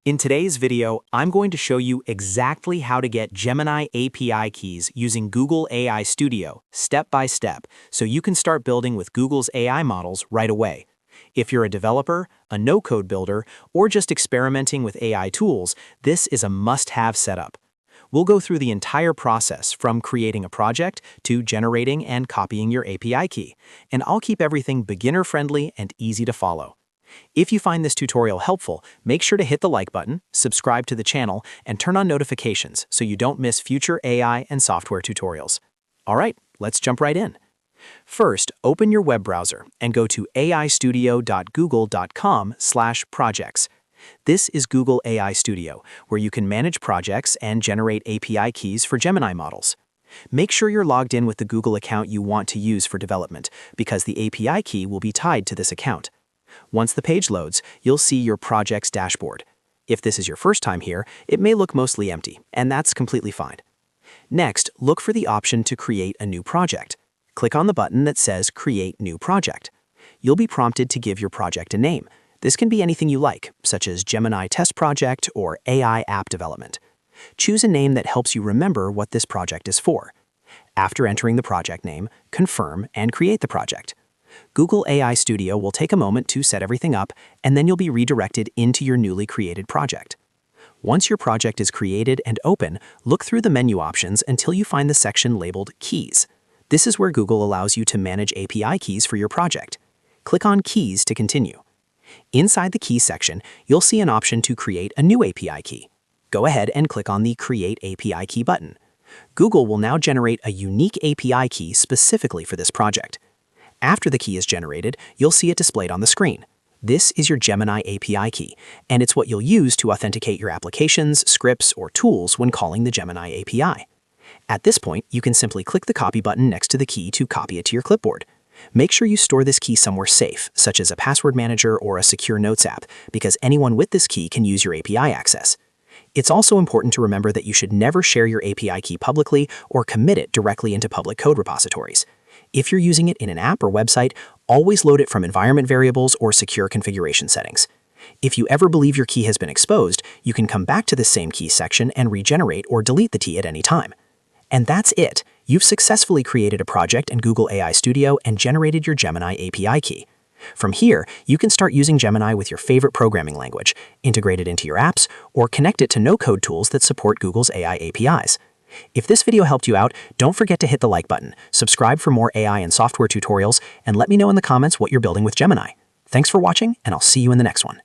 In today's video, I'm going to show you exactly how to get Gemini API keys using Google AI Studio, step by step, so you can start building with Google's AI models right away. If you're a developer, a no-code builder, or just experimenting with AI tools, this is a must-have setup. We'll go through the entire process from creating a project to generating and copying your API key, and I'll keep everything beginner-friendly and easy to follow. If you find this tutorial helpful, make sure to hit the like button, subscribe to the channel, and turn on notifications so you don't miss future AI and software tutorials. All right, let's jump right in. First, open your web browser and go to aistudio.google.com/projects. This is Google AI Studio, where you can manage projects and generate API keys for Gemini models. Make sure you're logged in with the Google account you want to use for development, because the API key will be tied to this account. Once the page loads, you'll see your project's dashboard. If this is your first time here, it may look mostly empty, and that's completely fine. Next, look for the option to create a new project. Click on the button that says Create New Project. You'll be prompted to give your project a name. This can be anything you like, such as Gemini Test Project or AI App Development. Choose a name that helps you remember what this project is for. After entering the project name, confirm and create the project. Google AI Studio will take a moment to set everything up, and then you'll be redirected into your newly created project. Once your project is created and open, look through the menu options until you find the section labeled Keys. This is where Google allows you to manage API keys for your project. Click on Keys to continue. Inside the Keys section, you'll see an option to create a new API key. Go ahead and click on the Create API Key button. Google will now generate a unique API key specifically for this project. After the key is generated, you'll see it displayed on the screen. This is your Gemini API key, and it's what you'll use to authenticate your applications, scripts, or tools when calling the Gemini API. At this point, you can simply click the copy button next to the key to copy it to your clipboard. Make sure you store this key somewhere safe, such as a password manager or a secure notes app, because anyone with this key can use your API access. It's also important to remember that you should never share your API key publicly or commit it directly into public code repositories. If you're using it in an app or website, always load it from environment variables or secure configuration settings. If you ever believe your key has been exposed, you can come back to this same key section and regenerate or delete the key at any time. And that's it. You've successfully created a project in Google AI Studio and generated your Gemini API key. From here, you can start using Gemini with your favorite programming language, integrate it into your apps, or connect it to no-code tools that support Google's AI APIs. If this video helped you out, don't forget to hit the like button, subscribe for more AI and software tutorials, and let me know in the comments what you're building with Gemini. Thanks for watching, and I'll see you in the next one.